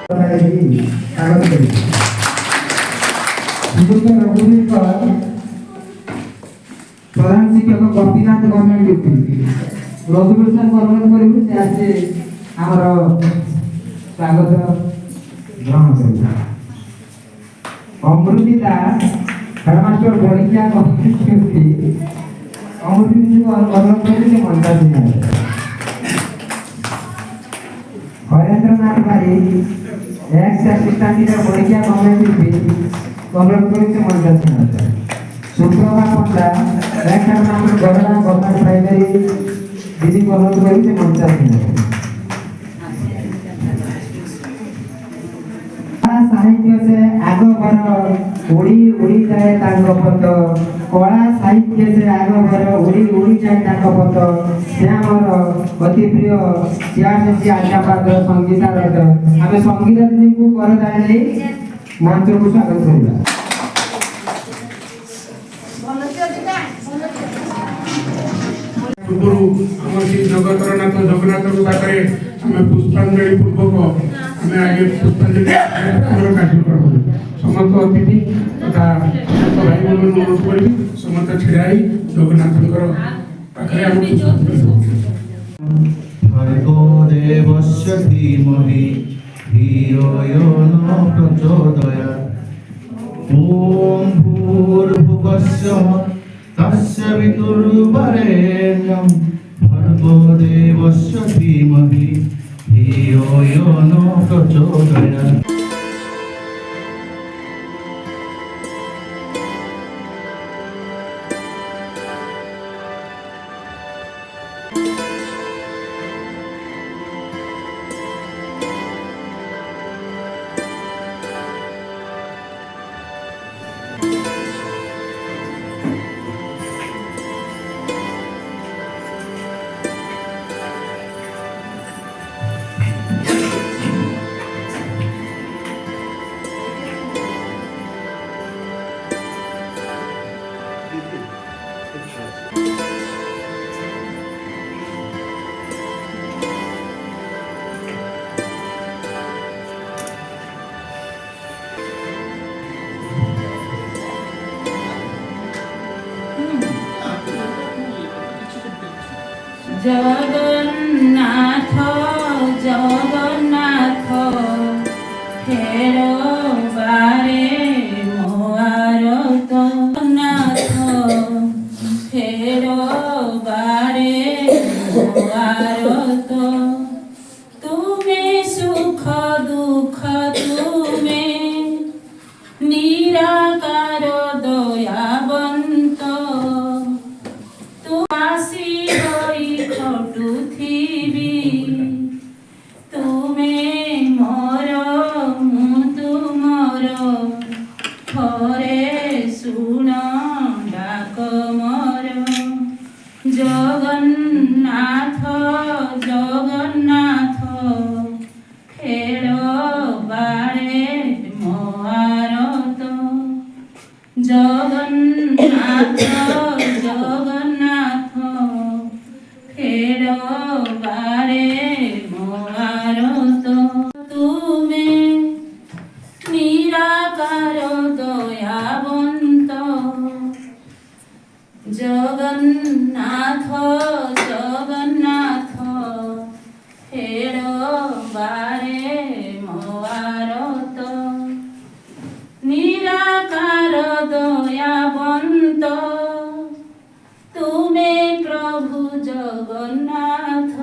प्रधान शिक्षक गोपीनाथ गवर्नमेंट रघुभूषण अनुरोध करूँ से आज आमर स्वागत ग्रहण कर अमृतिता हेडमास्टर बड़िया अमृति को अनुरोध करूँ से मंचा हरेंद्रनाथ भाई एक्स असिस्टेंट बड़िया गवर्नमेंट अनुरोध करूँ से मंचा सुप्रभा पंडा हेडमास्टर गवर्नमेंट प्राइमरी दीदी को अनुरोध करूँ से मंचा साहित्य से आग बर उड़ी उड़ी जाए तांको पथ कला साहित्य से आग बर उड़ी उड़ी जाए तांको पथ से आमर अति प्रिय सियासी आज्ञापात्र संगीता रथ आम संगीता दीदी को कर जाने मंच को स्वागत करिबा पूर्व आम श्री जगतरनाथ जगन्नाथ पाखे आम पुष्पांजलि पूर्वक आम आगे पुष्पांजलि कार्यक्रम समस्त अतिथि तथा भाई बहन अनुरोध करी समस्त छिड़ा जगन्नाथ पाखे आम भर्गो देवस्य धीमहि धियो यो न प्रचोदयात् ॐ भूर्भुवस्सुः तस्य वितुर्वरेण्यं भर्गो देवस्य धीमहि धियो यो न प्रचोदयात् जगन्नाथ जगन्नाथ फेरो बारे मोआरत नाथ फेरो बारे मोआरत तुम्हें सुख दुख तुम्हें निराकार दयावंत जगन्नाथ जगन्नाथ खेलो बारे मोआरत जगन्नाथ जगन्नाथ खेलो बारे मोआरत तुम्हें निराकार दयावंत जगन्नाथ जगन्नाथ फेरो बारे मोआरत निराकार दयावंत तुम्हें प्रभु जगन्नाथ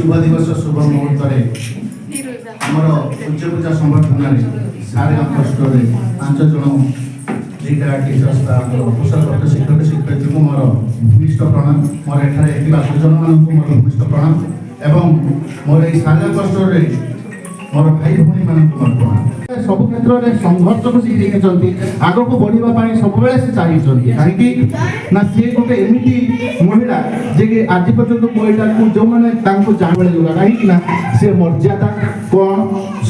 शुभ दिवस शुभ मुहूर्त आमर उच्च पूजा संवर्धन सारे कष्ट 5 जन दुईटा टीचर्स कुशलप्राप्त शिक्षक शिक्षयित्री को मोर भूमिष्ठ प्रणाम मोर एठारे गुरुजन मान मोर भूमिष्ठ प्रणाम एवं मोर ये सारे कष्ट मोर भाई भौणी मान मोर प्रणाम सब क्षेत्र में संघर्ष को सी देखिछंती आगो को बढ़िबा पानी सब बेले से चाहिछंती काहेकि ना से गोटे एमिति महिला जे कि आज पर्यंत महिला को जो माने तांको जान बेले काहेकि ना से मर्यादा कोन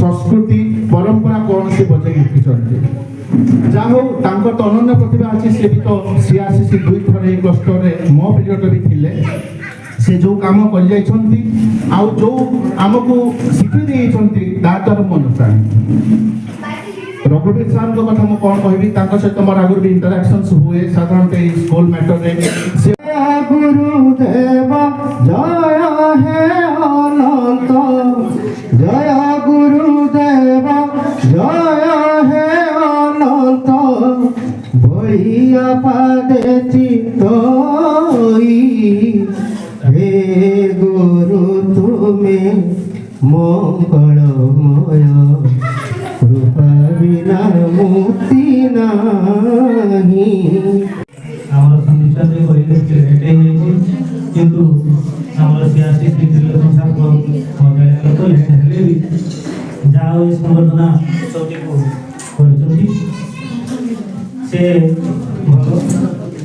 संस्कृति परंपरा कोन से बजाई रखिछंती जाहो तांको तो अनन्य प्रतिभा अछि से भी तो सीआरसीसी दुई थर एक क्लस्टर रे मो पीरियड भी थिले से जो काम कर जाइछंती आउ जो हमको शिखी देइछंती दातर मन प्राणी रघुवीर सार को कथा मो कोन कहबी तांको सहित मोर आगुर भी इंटरैक्शंस हुए साधारणतः स्कूल मैटर रे से गुरुदेव जय हे अनंत जय गुरुदेव जय हे अनंत बहिया पादे चितई हे गुरु तुम्हें मंगलमय कृपा बिना मुक्ति नाही ଆମର ସମିକ୍ଷାରେ କହିଲେ କି ଲେଟ୍ ହେଇଯାଇଛି କିନ୍ତୁ ଆମର ସିଆସି ତ୍ରିଲୋଚନ ସାହେବ ମଜାଳିଆ ଲୋକ ଲେଟ୍ ହେଲେ ବି ଯାହା ହଉ ଏ ସମ୍ବର୍ଦ୍ଧନା ଉତ୍ସବଟିକୁ କରିଛନ୍ତି ସେ ଭଲ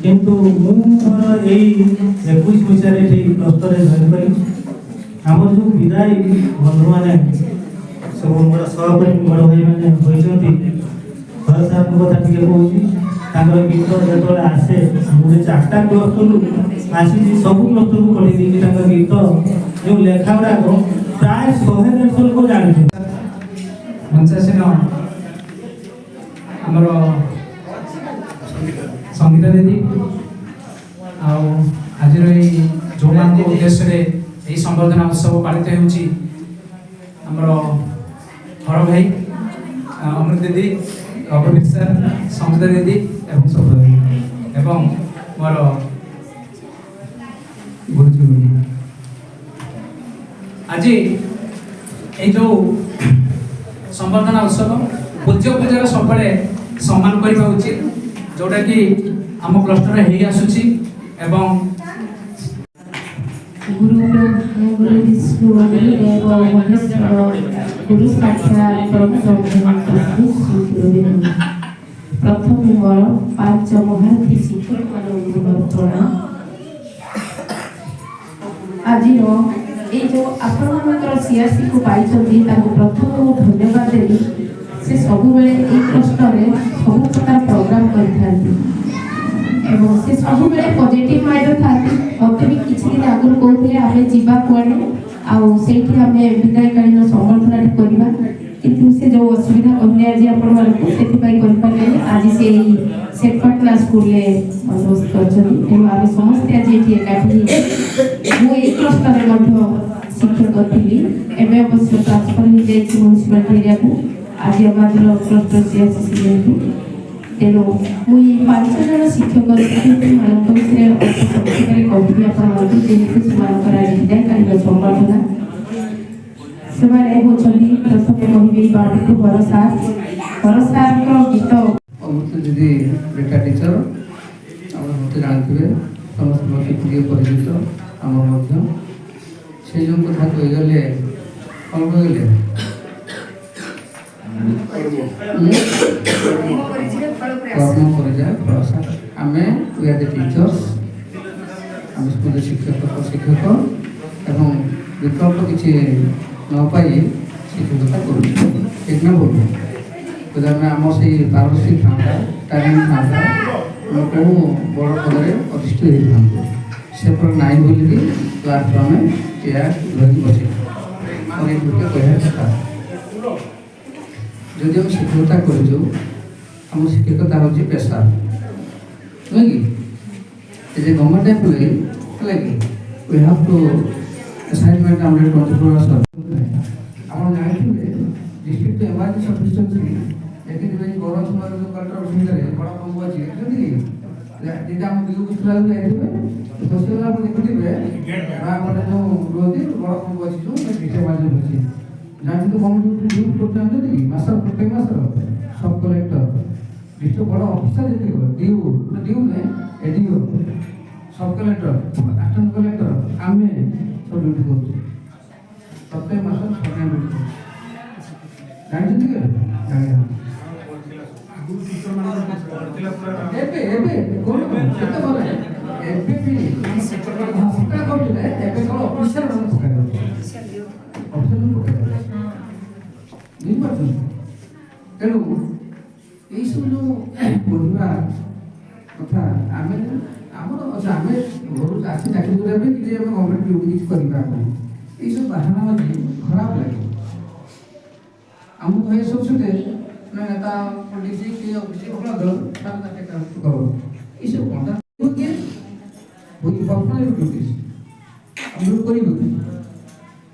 କିନ୍ତୁ ମୁଁ ମୋର ଏଇ 21 ମସିହାରେ ଏଠି କ୍ଲଷ୍ଟରରେ ଜଏନ୍ କଲି ଆମର ଯେଉଁ ବିଦାୟୀ ବନ୍ଧୁମାନେ ସବୁ ମୋର ସହକର୍ମୀ ବଡ଼ ଭାଇମାନେ ହୋଇଛନ୍ତି ଘର ସାହେବଙ୍କ କଥା ଟିକେ କହୁଛି ତାଙ୍କର ଗୀତ ଯେତେବେଳେ ଆସେ ମୁଁ 4ଟା କ୍ଲଷ୍ଟରରୁ ଆସିଛି ସବୁ କ୍ଲଷ୍ଟରକୁ ପଠେଇ ଦେଇଛି ତାଙ୍କ ଗୀତ ଯେଉଁ ଲେଖା ଗୁଡ଼ାକ ପ୍ରାୟ 100-150 ଲୋକ ଜାଣିଛନ୍ତି ମଞ୍ଚାସୀନ ଆମର ସଙ୍ଗୀତ ଦିଦି ଆଉ ଆଜିର ଏଇ ଯୋଉମାନଙ୍କ ଉଦ୍ଦେଶ୍ୟରେ ଏହି ସମ୍ବର୍ଦ୍ଧନା ଉତ୍ସବ ପାଳିତ ହେଉଛି ଆମର ହର ଭାଇ ଅମୃତ ଦିଦି ରଘୁବୀର ସାର୍ ସଙ୍ଗୀତ ଦିଦି ଏବଂ ସଫଳ ଏବଂ ମୋର ଗୁରୁଜୀ ଆଜି এই ଯେଉଁ ସମ୍ବର୍ଦ୍ଧନା ଉତ୍ସବ ପୂଜ୍ୟ ପୂଜାର ସବୁବେଳେ ସମ୍ମାନ କରିବା ଉଚିତ जोटाकि आम क्लस्टर हे आसुची एवं गुरु विष्णु देव महेश्वर गुरु साक्षात परब्रह्म प्रथम मोर 5 महारथी शिक्षक मान प्रणाम आज ये जो आपणकर सीआरसी को पाई प्रथम धन्यवाद देवी से सब बेले क्लस्टर सब प्रकार प्रोग्राम कर से सब बेले पॉजिटिव माइंड था मत भी किसी दिन आगुरी कहते आम जीवा कड़े आम विदायकालीन संबर्धना करवा किंतु से जो असुविधा कहले आज आपने आज से सेटपाटला स्कूल बंदोबस्त कर समस्ते आज ये एकाठी मुझे क्लस्टर शिक्षक थी एवं अवश्य ट्रांसफर हो जाए म्यूनिसिपालिटी एरिया को आज आम क्लस्टर सीआरसीसी तेणु मुझे 5 जन शिक्षक मान विषय कहती आज विदायकालीन संबर्धना से प्रथम कहे बाटी भरोसा गीत अमृत दीदी बेटा टीचर मत जानते समस्त मत प्रिय परिचित आम से जो कथा कहीगले कौन कहले कर्म परिचय भरोसा आम वी आर द टीचर्स आम स्कूल शिक्षक एवं विकल्प किसी न पाई शिक्षकता करूँ ठीक ना बोलूँ तो आम आम से पारदर्शिक था टैलेंट था कौ बड़ पदे अधिष्ठ होता से पर नाई बोलिकी क्लास आम चेयर धरिक बचे और ये कह कथा जदि आम शिक्षकता करम शिक्षकता हूँ पेशा नुहे कि गवर्नमेंट एम्प्लॉय है कि वी हैव टू असाइनमेंट आम 24 आवर्स आप जानते डिस्ट्रिक्ट इमरजेंसी सफिशिएंसी लेकिन गौरव समय जो कलेक्टर सुविधा बड़ा कम अच्छी ଯେମିତି ଆମ ବିଜୁ ପୁଷ୍ପରାଜ ଯାଇଥିବେ ପଶିଗଲା ପରେ ଦେଖୁଥିବେ ଗୋଟେ ଯେଉଁ ରୁହନ୍ତି ବଡ଼ କମ୍ପ ଅଛି ଯେଉଁ ଡିଷ୍ଟ୍ରିକ୍ଟ ମ୍ୟାନେଜର ଅଛି ଜାଣିଛନ୍ତି ଗଭର୍ଣ୍ଣମେଣ୍ଟ ଡ୍ୟୁଟି କରୁଛନ୍ତି କି ମାସର ପ୍ରତ୍ୟେକ ମାସର ସବ୍ କଲେକ୍ଟର ଡିଷ୍ଟ୍ରିକ୍ଟ ବଡ଼ ଅଫିସର ଯେତିକି ଡିଉ ନୁହେଁ ADO sub collector assistant collector ଆମେ ସବୁ ଡ୍ୟୁଟି କରୁଛୁ ପ୍ରତ୍ୟେକ ମାସ 6 ଟା ଡ୍ୟୁଟି ଜାଣିଛନ୍ତି କି ଜାଣିନାହାନ୍ତି ଏବେ କୋଣ କେତେ ଭଲ ଏବେ ବି ପକ୍କା କରୁଥିଲେ ଏବେ କେବଳ ଅଫିସିଆଲ ମାନେ ପକ୍କା କରୁଛନ୍ତି ଅଫିସିଆଲ ପକ୍କା କରୁଛନ୍ତି ବୁଝିପାରୁଛନ୍ତି ତେଣୁ ଏଇସବୁ ଯେଉଁ କହିବା କଥା ଆମେ ଆମର ଆମେ ଘରୁ ଆସି ଚାକିରି କରିବା ପାଇଁ କିଛି ଆମେ ଗଭର୍ଣ୍ଣମେଣ୍ଟ ଡ୍ୟୁଟି କିଛି କରିବା ପାଇଁ ଏଇସବୁ ବାହାନା ଅଛି ଖରାପ ଲାଗେ ଆମକୁ କହିବା ସବୁ ସୁଧେ ନା ନେତା ପଣ୍ଡିତ କି ଅଫିସ ଭଲ ଦଳ ତାର କର ଏଇସବୁ ଘଣ୍ଟା କିଏ ବହୁତ କଳ୍ପନା ଡ୍ୟୁଟି ଆମେ କରିବୁ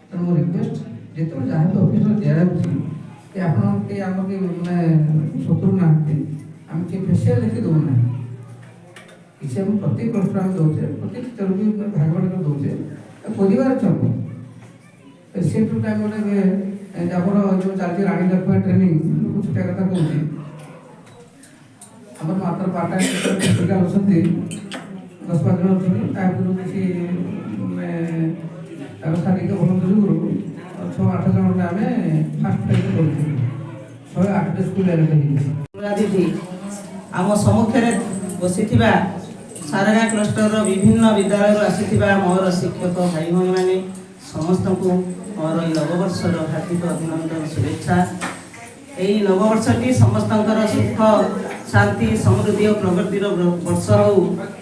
ତେଣୁ ମୋ ରିକ୍ୱେଷ୍ଟ ଯେତେବେଳେ ଯାହା ବି ଅଫିସର ଦିଆଯାଉଛି କି ଆପଣ କି ଆମର କି ମାନେ ଶତ୍ରୁ ନାହାନ୍ତି ଆମେ କିଏ ଫେସିଆଲ ଦେଖି ଦେବୁ ନାହିଁ କିଛି ଆମେ ପ୍ରତ୍ୟେକ କ୍ଲଷ୍ଟର ଆମେ ଦେଉଛେ ପ୍ରତ୍ୟେକ କ୍ଷେତ୍ରରୁ ବି ଭାଗ ଭାଗ ଦେଉଛେ ପରିବାର ଚଳିବ ସେଫ୍ଟ ଟାଇମ୍ ଗୋଟେ ଆମର ଯେଉଁ ଚାଲିଛି ରାଣୀ ଲକ୍ଷ୍ମୀ ଟ୍ରେନିଂ ଛୋଟିଆ କଥା କହୁଛି ଆମର ମାତ୍ର ପାର୍ଟ ଟାଇମ୍ ଅଛନ୍ତି 10-12 ଜଣ ଅଛନ୍ତି ତା ଭିତରୁ କିଛି ମାନେ ତାର ଶାରୀରିକ ଭଲ ଯୋଗୁରୁ 6-8 ଜଣଙ୍କୁ ଆମେ ଫାଷ୍ଟ ଫେଜ୍ କରୁଛୁ 108ଟି ସ୍କୁଲ ଆରେଞ୍ଜ ହେଇଛି ଆମ ସମ୍ମୁଖରେ ବସିଥିବା ସାରଗାଁ କ୍ଲଷ୍ଟରର ବିଭିନ୍ନ ବିଦ୍ୟାଳୟରୁ ଆସିଥିବା ମୋର ଶିକ୍ଷକ ଭାଇ ଭଉଣୀମାନେ ସମସ୍ତଙ୍କୁ ମୋର ଏହି ନବବର୍ଷର ହାର୍ଦ୍ଦିକ ଅଭିନନ୍ଦନ ଶୁଭେଚ୍ଛା। ଏହି ନବବର୍ଷଟି ସମସ୍ତଙ୍କର ସୁଖ ଶାନ୍ତି ସମୃଦ୍ଧି ଓ ପ୍ରଗତିର ବର୍ଷ ହେଉ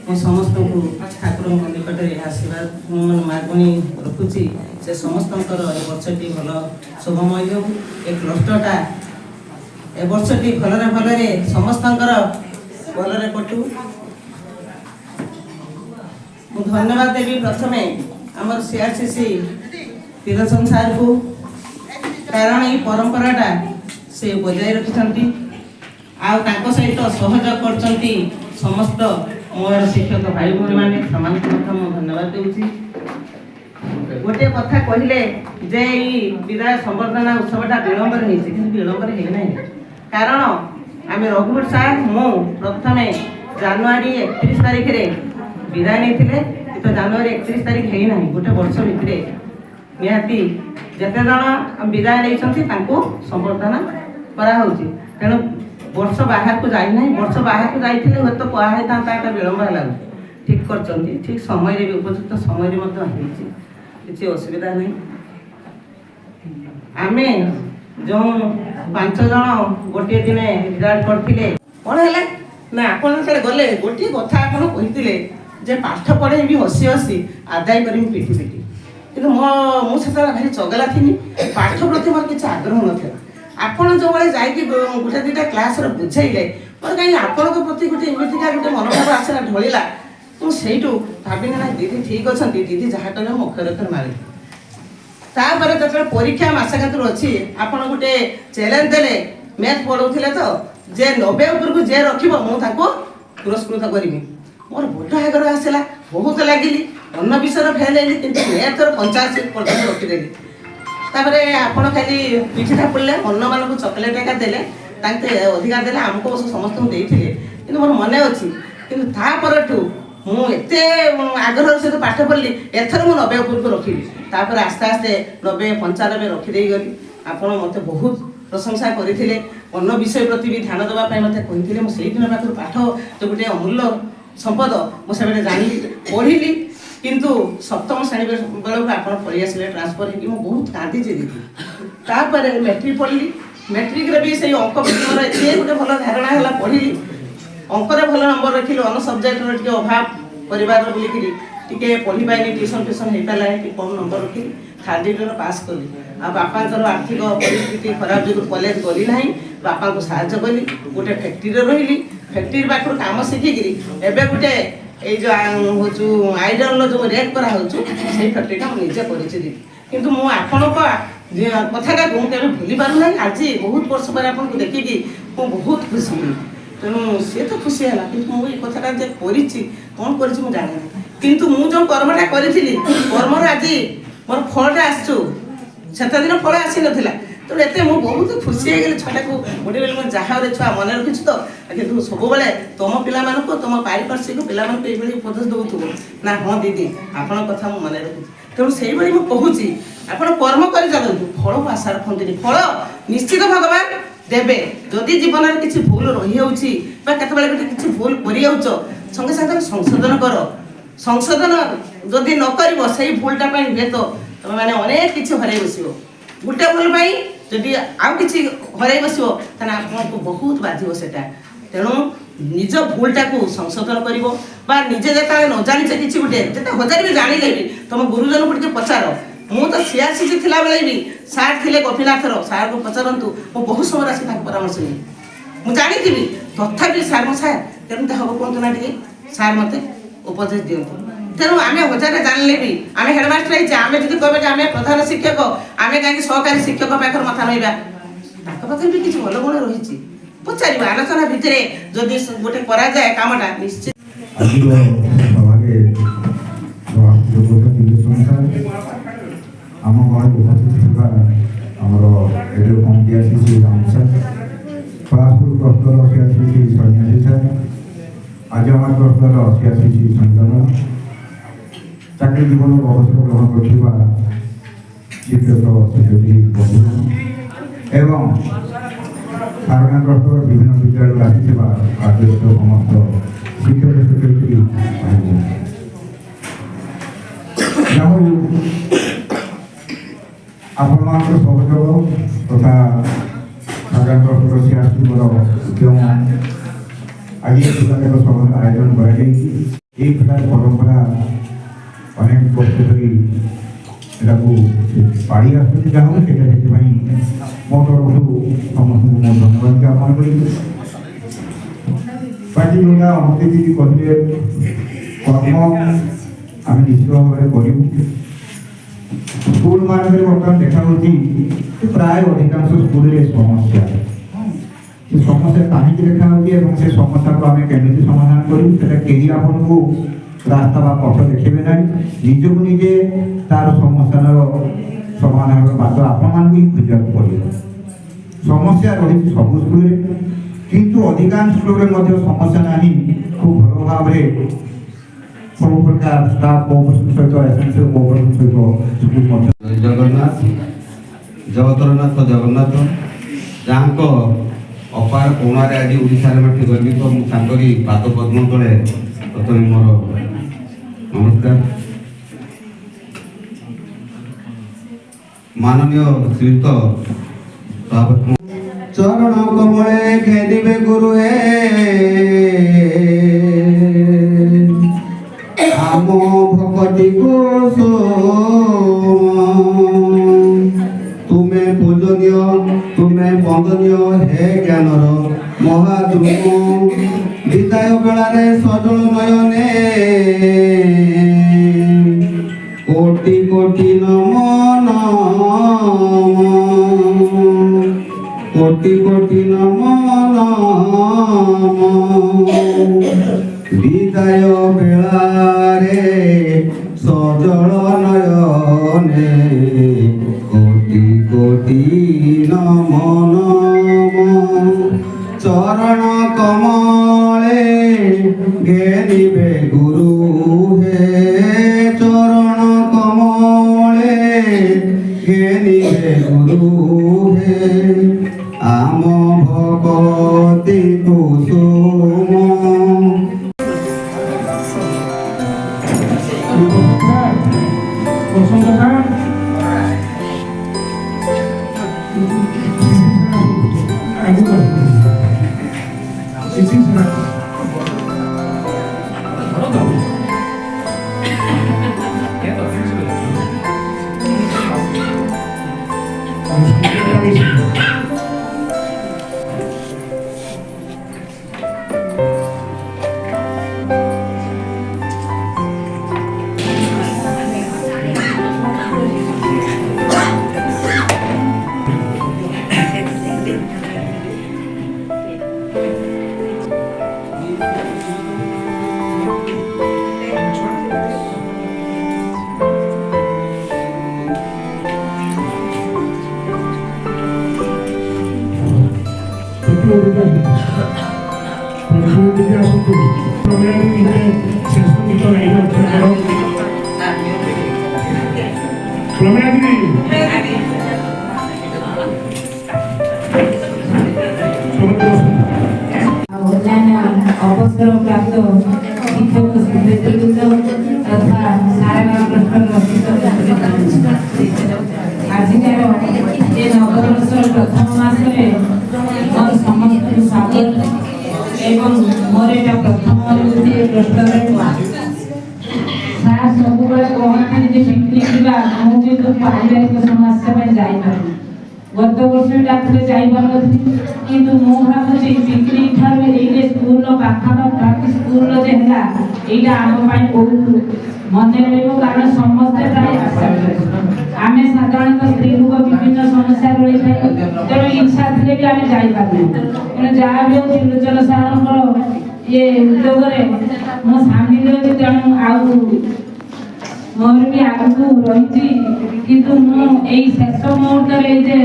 ମୁଁ ସମସ୍ତଙ୍କୁ ଠାକୁରଙ୍କ ନିକଟରେ ଆଶୀର୍ବାଦ ମାଗୁଣି ରଖୁଛି ସେ ସମସ୍ତଙ୍କର ଏ ବର୍ଷଟି ଭଲ ଶୁଭମୟ ହେଉ ଏ କ୍ଲଷ୍ଟରଟା ଏ ବର୍ଷଟି ଭଲରେ ଭଲରେ ସମସ୍ତଙ୍କର ଭଲରେ କଟୁ। ମୁଁ ଧନ୍ୟବାଦ ଦେବି ପ୍ରଥମେ ଆମର CRCC ତ୍ରିଲୋଚନ ସାର୍କୁ କାରଣ ଏହି ପରମ୍ପରାଟା ସେ ବଜାୟ ରଖିଛନ୍ତି ଆଉ ତାଙ୍କ ସହିତ ସହଯୋଗ କରୁଛନ୍ତି ସମସ୍ତ ମୋର ଶିକ୍ଷକ ଭାଇ ଭଉଣୀମାନେ ସେମାନଙ୍କୁ ମଧ୍ୟ ମୁଁ ଧନ୍ୟବାଦ ଦେଉଛି। ଗୋଟିଏ କଥା କହିଲେ ଯେ ଏଇ ବିଦାୟ ସମ୍ବର୍ଦ୍ଧନା ଉତ୍ସବଟା ବିଳମ୍ବରେ ହେଇଛି କିନ୍ତୁ ବିଳମ୍ବରେ ହେଇନାହିଁ କାରଣ ଆମେ ରଘୁବର ସାର୍ ମୁଁ ପ୍ରଥମେ ଜାନୁଆରୀ 31 ତାରିଖରେ ବିଦାୟ ନେଇଥିଲେ କିନ୍ତୁ ଜାନୁଆରୀ 31 ତାରିଖ ହେଇନାହିଁ ଗୋଟେ ବର୍ଷ ଭିତରେ ନିହାତି ଯେତେ ଜଣ ବିଦାୟ ନେଇଛନ୍ତି ତାଙ୍କୁ ସମ୍ବର୍ଦ୍ଧନା କରାହେଉଛି ତେଣୁ ବର୍ଷ ବାହାରକୁ ଯାଇନାହିଁ ବର୍ଷ ବାହାରକୁ ଯାଇଥିଲେ ହୁଏତ କୁହା ହେଇଥାନ୍ତା ଏଟା ବିଳମ୍ବ ହେଲା ଠିକ୍ କରିଛନ୍ତି ଠିକ୍ ସମୟରେ ବି ଉପଯୁକ୍ତ ସମୟରେ ମଧ୍ୟ ହେଇଛି କିଛି ଅସୁବିଧା ନାହିଁ। ଆମେ ଯେଉଁ 5 ଜଣ ଗୋଟିଏ ଦିନେ ରିଜାଲ୍ଟ କରିଥିଲେ କ'ଣ ହେଲା ନା ଆପଣ ଯେତେବେଳେ ଗଲେ ଗୋଟିଏ କଥା ଆପଣ କହିଥିଲେ ଯେ ପାଠ ପଢ଼େଇବି ହସି ହସି ଆଦାୟ କରିବି ପିଟି ପିଟି କିନ୍ତୁ ମୁଁ ସେତେବେଳେ ଭାରି ଚଗଲା ଥିଲି ପାଠ ପ୍ରତି ମୋର କିଛି ଆଗ୍ରହ ନଥିଲା ଆପଣ ଯେଉଁଭଳି ଯାଇକି ଗୋଟେ ଦୁଇଟା କ୍ଲାସ୍ରେ ବୁଝେଇଲେ ମୋର କାହିଁକି ଆପଣଙ୍କ ପ୍ରତି ଗୋଟେ ଏମିତିକା ଗୋଟେ ମନୋଭାବ ଆସିଲା ଢଳିଲା ମୁଁ ସେଇଠୁ ଭାବିଲି ନା ଦିଦି ଠିକ୍ ଅଛନ୍ତି ଦିଦି ଯାହା କଲେ ମୁଁ ଅକ୍ଷର ଅକ୍ଷର ମାରିଲି ତାପରେ ଯେତେବେଳେ ପରୀକ୍ଷା ମାସକାନ୍ତରୁ ଅଛି ଆପଣ ଗୋଟେ ଚ୍ୟାଲେଞ୍ଜ ଦେଲେ ମ୍ୟାଥ୍ ପଢ଼ଉଥିଲେ ତ ଯେ 90 ଉପରକୁ ଯିଏ ରଖିବ ମୁଁ ତାଙ୍କୁ ପୁରସ୍କୃତ କରିବି ମୋର ବଡ଼ ଆଗ୍ରହ ଆସିଲା ବହୁତ ଲାଗିଲି ଅନ୍ୟ ବିଷୟରେ ଫେଲ୍ ହେଇଲି କିନ୍ତୁ ମ୍ୟାଥ୍ର 85 ପର୍ଯ୍ୟନ୍ତ ରଖିଦେଲି ତାପରେ ଆପଣ ଖାଲି ପିଠି ଥାପୁଡ଼ିଲେ ଅନ୍ୟମାନଙ୍କୁ ଚକୋଲେଟ୍ ଏକା ଦେଲେ ତାଙ୍କେ ଅଧିକାର ଦେଲେ ଆମକୁ ସମସ୍ତଙ୍କୁ ଦେଇଥିଲେ କିନ୍ତୁ ମୋର ମନେ ଅଛି କିନ୍ତୁ ତାପରଠୁ ମୁଁ ଏତେ ଆଗ୍ରହର ସହିତ ପାଠ ପଢ଼ିଲି ଏଥର ମୁଁ 90 ଉପରକୁ ରଖିଲି ତାପରେ ଆସ୍ତେ ଆସ୍ତେ 90-95 ରଖିଦେଇ ଗଲି ଆପଣ ମୋତେ ବହୁତ ପ୍ରଶଂସା କରିଥିଲେ ଅନ୍ୟ ବିଷୟ ପ୍ରତି ବି ଧ୍ୟାନ ଦେବା ପାଇଁ ମୋତେ କହିଥିଲେ ମୁଁ ସେଇଦିନ ପାଖରୁ ପାଠ ଯେଉଁ ଗୋଟେ ଅମୂଲ୍ୟ ସମ୍ପଦ ମୁଁ ସେବେଳେ ଜାଣିଲି ପଢ଼ିଲି କିନ୍ତୁ 7ମ ଶ୍ରେଣୀ ବେଳକୁ ଆପଣ ପଳେଇ ଆସିଲେ ଟ୍ରାନ୍ସଫର ହେଇକି ମୁଁ ବହୁତ କାନ୍ଦିଛି ଦିଦି ତାପରେ ମେଟ୍ରିକ୍ ପଢ଼ିଲି ମେଟ୍ରିକ୍ରେ ବି ସେଇ ଅଙ୍କ ମୋର ଏତେ ଗୋଟେ ଭଲ ଧାରଣା ହେଲା ପଢ଼ିଲି ଅଙ୍କରେ ଭଲ ନମ୍ବର ରଖିଲି ଅନ୍ୟ ସବଜେକ୍ଟର ଟିକେ ଅଭାବ ପରିବାରର ବୋଲିକିରି ଟିକେ ପଢ଼ିପାଇନି ଟ୍ୟୁସନ୍ ଫ୍ୟୁସନ୍ ହେଇପାରିଲାନି ଟିକେ କମ୍ ନମ୍ବର ରଖିଲି 3rd ଡିଭିଜନ୍ ପାସ୍ କଲି ଆଉ ବାପାଙ୍କର ଆର୍ଥିକ ପରିସ୍ଥିତି ଖରାପ ଯୋଗୁଁ କଲେଜ ଗଲି ନାହିଁ ବାପାଙ୍କୁ ସାହାଯ୍ୟ କଲି ଗୋଟେ ଫ୍ୟାକ୍ଟ୍ରିରେ ରହିଲି ଫ୍ୟାକ୍ଟ୍ରି ପାଖରୁ କାମ ଶିଖିକିରି ଏବେ ଗୋଟେ ଏଇ ଯେଉଁ ଆଇରନ୍ର ଯେଉଁ ରେଟ୍ କରାହେଉଛି ସେଇ ଫ୍ୟାକ୍ଟ୍ରିଟା ମୁଁ ନିଜେ କରିଛି ଦିଦି କିନ୍ତୁ ମୁଁ ଆପଣଙ୍କ କଥାଟାକୁ ମୁଁ କେବେ ଭୁଲି ପାରୁନାହିଁ ଆଜି ବହୁତ ବର୍ଷ ପରେ ଆପଣଙ୍କୁ ଦେଖିକି ମୁଁ ବହୁତ ଖୁସି ହେଲି ତ ତେଣୁ ସିଏ ତ ଖୁସି ହେଲା କିନ୍ତୁ ମୁଁ ଏ କଥାଟା ଯେ କରିଛି କ'ଣ କରିଛି ମୁଁ ଜାଣିନି କିନ୍ତୁ ମୁଁ ଯେଉଁ କର୍ମଟା କରିଥିଲି କର୍ମର ଆଜି ମୋର ଫଳଟା ଆସିଛୁ ସେତେ ଦିନ ଫଳ ଆସିନଥିଲା ତେଣୁ ଏତେ ମୁଁ ବହୁତ ଖୁସି ହେଇଗଲି ଛୁଆଟାକୁ ଗୋଟେ ବେଳେ ମୁଁ ଯାହା ଗୋଟେ ଛୁଆ ମନେ ରଖିଛୁ ତ କିନ୍ତୁ ସବୁବେଳେ ତୁମ ପିଲାମାନଙ୍କୁ ତୁମ ପାରିପାର୍ଶ୍ୱିକ ପିଲାମାନଙ୍କୁ ଏଇଭଳି ଉପଦେଶ ଦେଉଥିବ ନା ହଁ ଦିଦି ଆପଣଙ୍କ କଥା ମୁଁ ମନେ ରଖୁଛି ତେଣୁ ସେଇଭଳି ମୁଁ କହୁଛି ଆପଣ କର୍ମ କରି ଚାଲନ୍ତୁ ଫଳକୁ ଆଶା ରଖନ୍ତୁନି ଫଳ ନିଶ୍ଚିତ ଭଗବାନ ଦେବେ ଯଦି ଜୀବନରେ କିଛି ଭୁଲ ରହିଯାଉଛି ବା କେତେବେଳେ ଗୋଟେ କିଛି ଭୁଲ କରିଯାଉଛ ସଙ୍ଗେ ସାଙ୍ଗେ ସଂଶୋଧନ କର ସଂଶୋଧନ ଯଦି ନ କରିବ ସେଇ ଭୁଲଟା ପାଇଁ ହୁଏତ ତମେ ମାନେ ଅନେକ କିଛି ହରାଇ ବସିବ ଗୋଟେ ଭୁଲ ପାଇଁ ଯଦି ଆଉ କିଛି ହରାଇ ବସିବ ତାହେଲେ ଆପଣଙ୍କୁ ବହୁତ ବାଧିବ ସେଟା ତେଣୁ ନିଜ ଭୁଲଟାକୁ ସଂଶୋଧନ କରିବ ବା ନିଜେ ଯେତେବେଳେ ନ ଜାଣିଛ କିଛି ଗୋଟେ ଯେତେ ହଜାରେ ବି ଜାଣିଲେ ବି ତମ ଗୁରୁଜନକୁ ଟିକେ ପଚାର ମୁଁ ତ ସିଆସିସି ଥିଲାବେଳେ ବି ସାର୍ ଥିଲେ ଗୋପୀନାଥର ସାର୍ଙ୍କୁ ପଚାରନ୍ତୁ ମୁଁ ବହୁତ ସମୟରେ ଆସି ତାଙ୍କ ପରାମର୍ଶ ନିଏ ମୁଁ ଜାଣିଥିବି ତଥାପି ସାର୍ ସାର୍ କେମିତି ହେବ କୁହନ୍ତୁ ନା ଟିକେ ସାର୍ ମୋତେ ଉପଦେଶ ଦିଅନ୍ତୁ ତେଣୁ ଆମେ ହଜାରେ ଜାଣିଲେ ବି ଆମେ ହେଡ଼ମାଷ୍ଟର ହେଇଛେ ଆମେ ଯଦି କହିବା ଯେ ଆମେ ପ୍ରଧାନ ଶିକ୍ଷକ ଆମେ କାହିଁକି ସହକାରୀ ଶିକ୍ଷକ ପାଖରେ ମାଥା ନଇବା ତାଙ୍କ ପାଖରେ ବି କିଛି ଭଲ ଗୁଣ ରହିଛି ପଚାରିବା ଆଲୋଚନା ଭିତରେ ଯଦି ଗୋଟେ କରାଯାଏ କାମଟା ନିଶ୍ଚିତ ଆଜିର ସଭାରେ ଆମ ଗାଁରେ ଉପସ୍ଥିତ ଥିବା ଆମର ରେଡ଼ିଓ କମିଟି ଆସିଛି ରାମ ସାର୍ ପଳାଶପୁର ପ୍ରସ୍ତର ସେ ଆସିଛି ସନ୍ନ୍ୟାସୀ ସାର୍ ଆଜମା ପ୍ରସ୍ତର ସେ ଆସିଛି ସଞ୍ଜନ ଚାକିରି ଜୀବନର ଅବସର ଗ୍ରହଣ କରିଥିବା ଶିକ୍ଷକ ଶିକ୍ଷୟତ୍ରୀ ବନ୍ଧୁଗଣ ଏବଂ ସାରନା ପ୍ରସ୍ତର ବିଭିନ୍ନ ବିଦ୍ୟାଳୟରୁ ଆସିଥିବା କାର୍ଯ୍ୟରତ ସମସ୍ତ ଶିକ୍ଷକ ଶିକ୍ଷୟତ୍ରୀ ଆପଣମାନଙ୍କର ସହଯୋଗ ତଥା ସାଧାରଣତଃ ସିଆସିଙ୍କର ଉଦ୍ୟମ ଆଜି ପିଲାଙ୍କ ସଭାର ଆୟୋଜନ କରାଯାଇଛି ଏହି ପିଲାର ପରମ୍ପରା ଅନେକ ବର୍ଷ ଧରି ଏଟାକୁ ପାଳି ଆସୁଛି ଯାହା ହଉ ସେଇଟା ସେଥିପାଇଁ ମୋ ତରଫରୁ ସମସ୍ତଙ୍କୁ ମୁଁ ଧନ୍ୟବାଦ ଜ୍ଞାପନ କରିବି ବାକି ଯେଉଁଟା ଅନୁମତି ଦିଦି କହିଲେ କର୍ମ ଆମେ ନିଶ୍ଚିତ ଭାବରେ କରିବୁ ସ୍କୁଲ ମାନଙ୍କରେ ବର୍ତ୍ତମାନ ଦେଖାଯାଉଛି ପ୍ରାୟ ଅଧିକାଂଶ ସ୍କୁଲରେ ସମସ୍ୟା ସେ ସମସ୍ୟା କାହିଁକି ଦେଖାଯାଉଛି ଏବଂ ସେ ସମସ୍ୟାକୁ ଆମେ କେମିତି ସମାଧାନ କରିବୁ ସେଟା କେହି ଆପଣଙ୍କୁ ରାସ୍ତା ବା ପଥ ଦେଖେଇବେ ନାହିଁ ନିଜକୁ ନିଜେ ତାର ସମସ୍ୟାର ସମାଧାନର ବାଟ ଆପଣମାନଙ୍କୁ ହିଁ ଖୋଜିବାକୁ ପଡ଼ିବ ସମସ୍ୟା ରହିଛି ସବୁ ସ୍କୁଲରେ କିନ୍ତୁ ଅଧିକାଂଶ ସ୍କୁଲରେ ମଧ୍ୟ ସମସ୍ୟା ନାହିଁ ଖୁବ୍ ଭଲ ଭାବରେ ସବୁ ପ୍ରକାର ଷ୍ଟାଫ୍ କୋଅପରେସନ୍ ସହିତ ଏସେନ୍ସିଆଲ କୋଅପରେସନ୍ ସହିତ ସ୍କୁଲ ମଧ୍ୟ ଜଗନ୍ନାଥ ଜଗତରନାଥ ଜଗନ୍ନାଥ ଯାହାଙ୍କ ଅପାର କୋଣରେ ଆଜି ଓଡ଼ିଶାରେ ମାଟି ଗର୍ବିତ ମୁଁ ତାଙ୍କରି ପାଦ ପଦ୍ମ ତଳେ ପ୍ରଥମେ ମୋର ନମସ୍କାର ମାନନୀୟ ଶ୍ରୀଯୁକ୍ତ ସଭାପତି ଚରଣ କମଳେ ଘେରିବେ ଗୁରୁ ଆମ ଭକଟିକୁ ତୁମେ ପୂଜନୀୟ ତୁମେ ବନ୍ଦନୀୟ ହେ ଜ୍ଞାନର ମହାଦ୍ରୁମ ବିଦାୟ ବେଳାରେ ସଜଳ ନୟନେ କୋଟି କୋଟି ନମନ କୋଟି କୋଟି ନମନ ବିଦାୟ ବେଳାରେ ସଜଳ ନୟନେ କୋଟି କୋଟି ନମନ ଚରଣ କମଳେ ଘେରିବେ ଗୁରୁ ହେ ଚରଣ କମଳେ ଘେରିବେ ଗୁରୁ ହେ ଆମ ଭକତି କୁସୁମ ନିଜେ ଆସନ୍ତୁ ପ୍ରମେୟ ନିଜେ ଶେଷ ଗୀତ ଗାଇଛନ୍ତି ଆମର ପ୍ରମେୟ ଦିଦି ସମସ୍ତେ ବସନ୍ତୁ। ଅନ୍ୟାନ୍ୟ ଅବସର ପ୍ରାପ୍ତ ଶିକ୍ଷକ ଶିକ୍ଷୟିତ୍ରୀବୃନ୍ଦ ତଥା ସାରଙ୍ଗା ଟ୍ରଷ୍ଟର ଆଜିକାର ଏ ନବବର୍ଷର ପ୍ରଥମ ମାସରେ ମୋର ସମସ୍ତଙ୍କୁ ସ୍ୱାଗତ ଏବଂ ମୋର ଏଇଟା ପ୍ରଥମ ଅନୁଭୂତି ଏ ଟ୍ରଷ୍ଟରେ। ସାର୍ ସବୁବେଳେ କହନ୍ତି ଯେ ପିକନିକ୍ ଯିବା, ମୁଁ କିନ୍ତୁ ପାରିବାରିକ ସମସ୍ୟା ପାଇଁ ଯାଇପାରୁନି। ଗତ ବର୍ଷ ବି ଡାକିଲେ ଯାଇପାରୁନଥିଲି, କିନ୍ତୁ ମୁଁ ଭାବୁଛି ପିକନିକ୍ ଠାରୁ ଏଇଟା ସ୍କୁଲର ପାଖାପାଖି ସ୍କୁଲର ଯେ ହେଲା ଏଇଟା ଆମ ପାଇଁ ବହୁତ ମନେ ରହିବ, କାରଣ ସମସ୍ତେ ପ୍ରାୟ ଆଶା କରୁ। ଆମେ ସାଧାରଣତଃ ସ୍ତ୍ରୀ ଲୋକ ବିଭିନ୍ନ ସମସ୍ୟା ରହିଥାଏ, ତେଣୁ ଇଚ୍ଛା ଥିଲେ ବି ଆମେ ଯାଇପାରୁନୁ। ତେଣୁ ଯାହା ବି ହଉ ତ୍ରିଲୋଚନ ସାରଙ୍କର ଇଏ ଉଦ୍ୟୋଗରେ ମୁଁ ସାମିଲ ହେଉଛି, ତେଣୁ ଆଉ ମୋର ବି ଆଗକୁ ରହିଛି। କିନ୍ତୁ ମୁଁ ଏଇ ଶେଷ ମୁହୂର୍ତ୍ତରେ ଏଇ ଯେ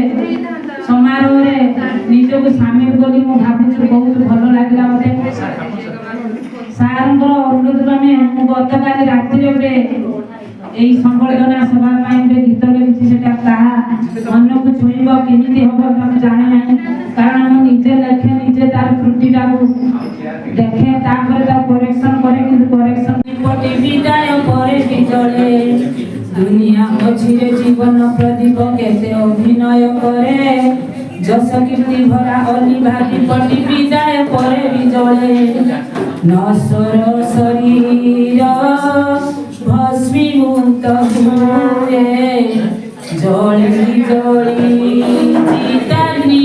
ସମାରୋହରେ ନିଜକୁ ସାମିଲ କଲି, ମୁଁ ଭାବୁଛି ବହୁତ ଭଲ ଲାଗିଲା ମୋତେ। ସାରଙ୍କର ଅନୁରୋଧ କ୍ରମେ ମୁଁ ଗତକାଲି ରାତିରେ ଗୋଟେ ଏଇ ସମ୍ବର୍ଦ୍ଧନା ସଭା ପାଇଁ ଗୋଟେ ଗୀତ ଲେଖିଛି, ସେଟା ତାହା ମନକୁ ଛୁଇଁବ କେମିତି ହବ ତମେ ଜାଣେ ନାହିଁ, କାରଣ ମୁଁ ନିଜେ ଲେଖେ, ନିଜେ ତାର ତ୍ରୁଟିଟାକୁ ଦେଖେ, ତାପରେ ତାକୁ କରେକ୍ସନ କରେ, କିନ୍ତୁ କରେକ୍ସନ ପଟେ ବିଦାୟ ପରେ ବିଜଳେ ଦୁନିଆ ମଝିରେ ଜୀବନ ପ୍ରଦୀପ କେତେ ଅଭିନୟ କରେ ଯଶ କୀର୍ତ୍ତି ଭରା ଅଲିଭା ଦୀପଟି ବିଦାୟ ପରେ ବିଜଳେ ନଶ୍ୱର ଶରୀର ଭସ୍ମୀଭୂତ ହୁଏ ଜଳି ଜଳି ଚିତାଗ୍ନି